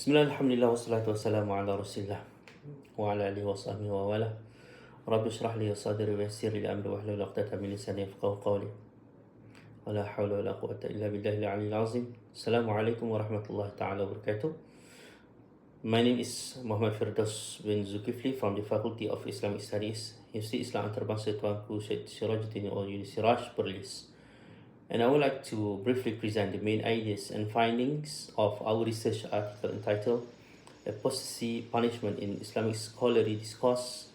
Bismillah, alhamdulillah, wassalatu wassalamu ala rasulillah wa ala alihi wa sahbihi wa wala. Rabbi shrah li sadri wa yassir li amri wahlul 'uqdatam min lisani yafqahu qawli. Wa la hawla wa la quwwata illa billahi al-'aliyyil 'azim. Assalamualaikum warahmatullahi ta'ala wabarakatuh. My name is Muhammad Firdaus bin Zulkifli from the Faculty of Islamic Studies, Universiti Islam Antarabangsa Tuanku Syed Sirajuddin Al-Yuni Siraj, Perlis. And I would like to briefly present the main ideas and findings of our research article entitled Apostasy, Punishment in Islamic Scholarly Discourse,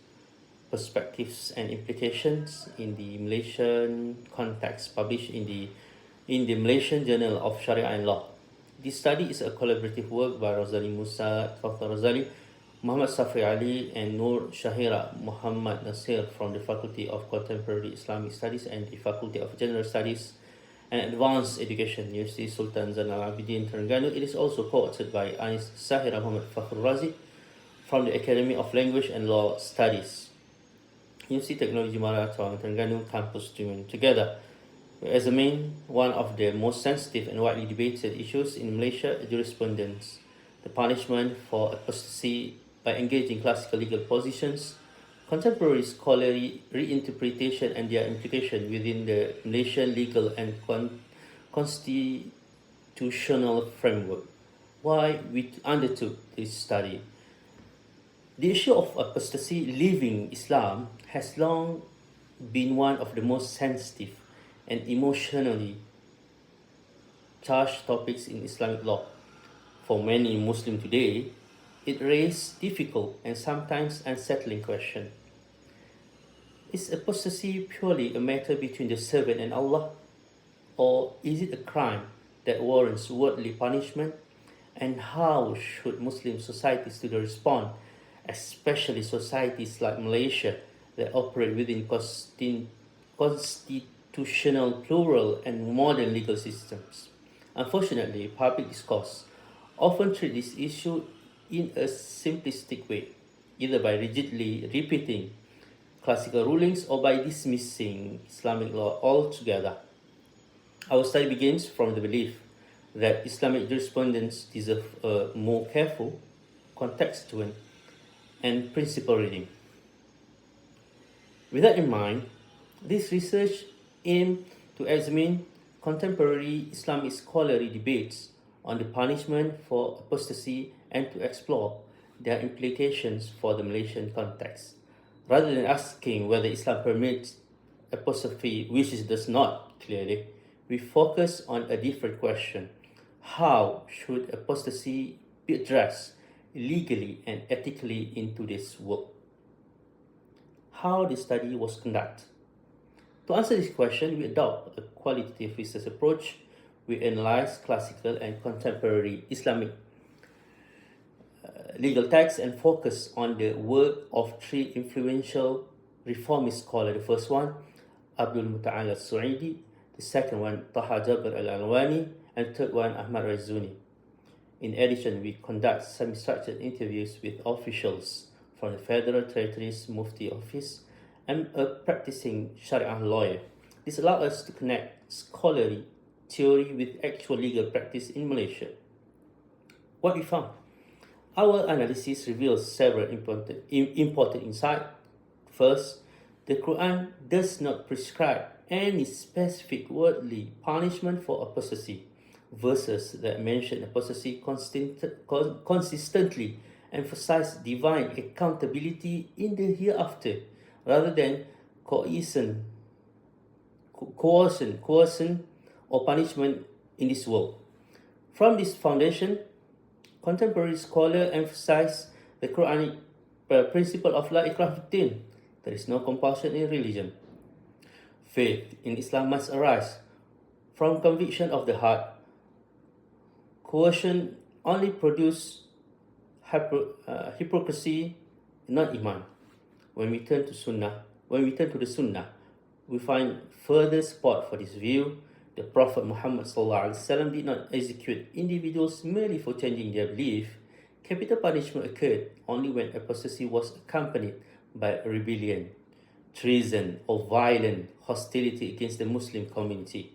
Perspectives and Implications in the Malaysian Context, published in the Malaysian Journal of Sharia and Law. This study is a collaborative work by Razali Musa, Dr. Razali, Muhammad Safri Ali, and Nur Shahira Muhammad Nasir from the Faculty of Contemporary Islamic Studies and the Faculty of General Studies and Advanced Education, University Sultan Zainal Abidin, Terengganu. It is also co-authored by Anis Sahira Muhammad Fakhrul Razi from the Academy of Language and Law Studies, University Technology Malaysia, Terengganu campus together. We examine one of the most sensitive and widely debated issues in Malaysia, jurisprudence, the punishment for apostasy by engaging classical legal positions, contemporary scholarly reinterpretation and their implication within the Malaysian legal and constitutional framework. Why we undertook this study? The issue of apostasy leaving Islam has long been one of the most sensitive and emotionally charged topics in Islamic law. For many Muslims today, it raises difficult and sometimes unsettling questions. Is apostasy purely a matter between the servant and Allah, or is it a crime that warrants worldly punishment? And how should Muslim societies today respond, especially societies like Malaysia that operate within constitutional, plural, and modern legal systems? Unfortunately, public discourse often treats this issue in a simplistic way, either by rigidly repeating classical rulings or by dismissing Islamic law altogether. Our study begins from the belief that Islamic jurisprudence deserves a more careful, contextual, and principled reading. With that in mind, this research aims to examine contemporary Islamic scholarly debates on the punishment for apostasy and to explore their implications for the Malaysian context. Rather than asking whether Islam permits apostasy, which it does not clearly, we focus on a different question. How should apostasy be addressed legally and ethically in today's world? How the study was conducted? To answer this question, we adopt a qualitative research approach. We analyze classical and contemporary Islamic legal texts and focus on the work of three influential reformist scholars. The first one, Abdul Muta'al al-Su'idi; the second one, Taha Jabir al-Alwani; and the third one, Ahmad Razuni. In addition, we conduct semi-structured interviews with officials from the Federal Territories Mufti Office and a practicing Sharia lawyer. This allows us to connect scholarly theory with actual legal practice in Malaysia. What we found? Our analysis reveals several important insights. First, the Quran does not prescribe any specific worldly punishment for apostasy. Verses that mention apostasy consistently emphasize divine accountability in the hereafter rather than coercion or punishment in this world. From this foundation, contemporary scholars emphasize the Qur'anic principle of la ikrah fid-din. There is no compulsion in religion. Faith in Islam must arise from conviction of the heart. Coercion only produces hypocrisy, not iman. When we turn to the Sunnah, we find further support for this view. The Prophet Muhammad ﷺ did not execute individuals merely for changing their belief. Capital punishment occurred only when apostasy was accompanied by rebellion, treason, or violent hostility against the Muslim community.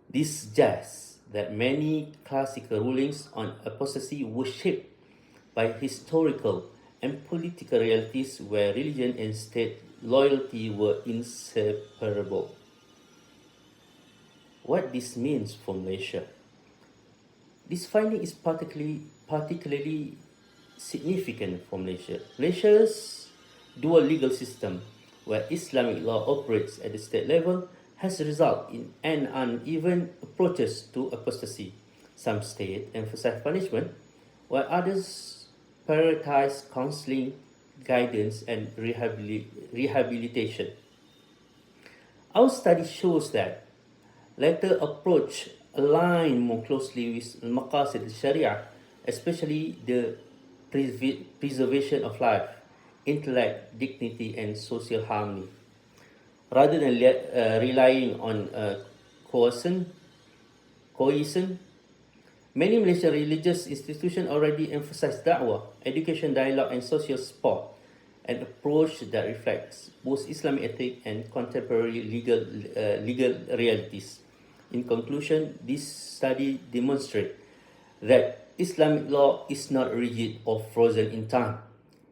This suggests that many classical rulings on apostasy were shaped by historical and political realities where religion and state loyalty were inseparable. What this means for Malaysia? This finding is particularly significant for Malaysia. Malaysia's dual legal system, where Islamic law operates at the state level, has resulted in an uneven approaches to apostasy. Some states emphasize punishment, while others prioritize counseling, guidance, and rehabilitation. Our study shows that latter approach align more closely with Maqāṣid al-Sharīʿah, especially the preservation of life, intellect, dignity, and social harmony, rather than relying on coercion. Many Malaysian religious institutions already emphasize da'wah, education, dialogue, and social support, an approach that reflects both Islamic ethics and contemporary legal realities. In conclusion, this study demonstrates that Islamic law is not rigid or frozen in time.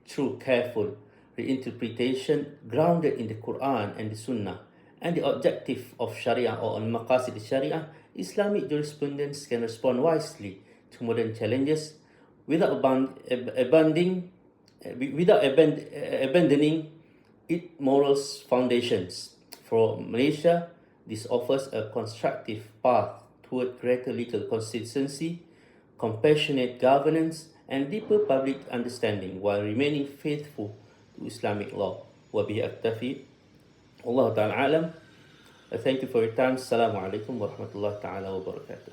Through careful reinterpretation grounded in the Quran and the Sunnah and the objective of Sharia or Maqāṣid al-Sharīʿah, Islamic jurisprudence can respond wisely to modern challenges without abandoning its moral foundations. For Malaysia, this offers a constructive path toward greater legal consistency, compassionate governance, and deeper public understanding while remaining faithful to Islamic law. Wabihi aktafi. Allah Ta'ala alam. Thank you for your time. Assalamu alaikum warahmatullahi ta'ala wabarakatuh.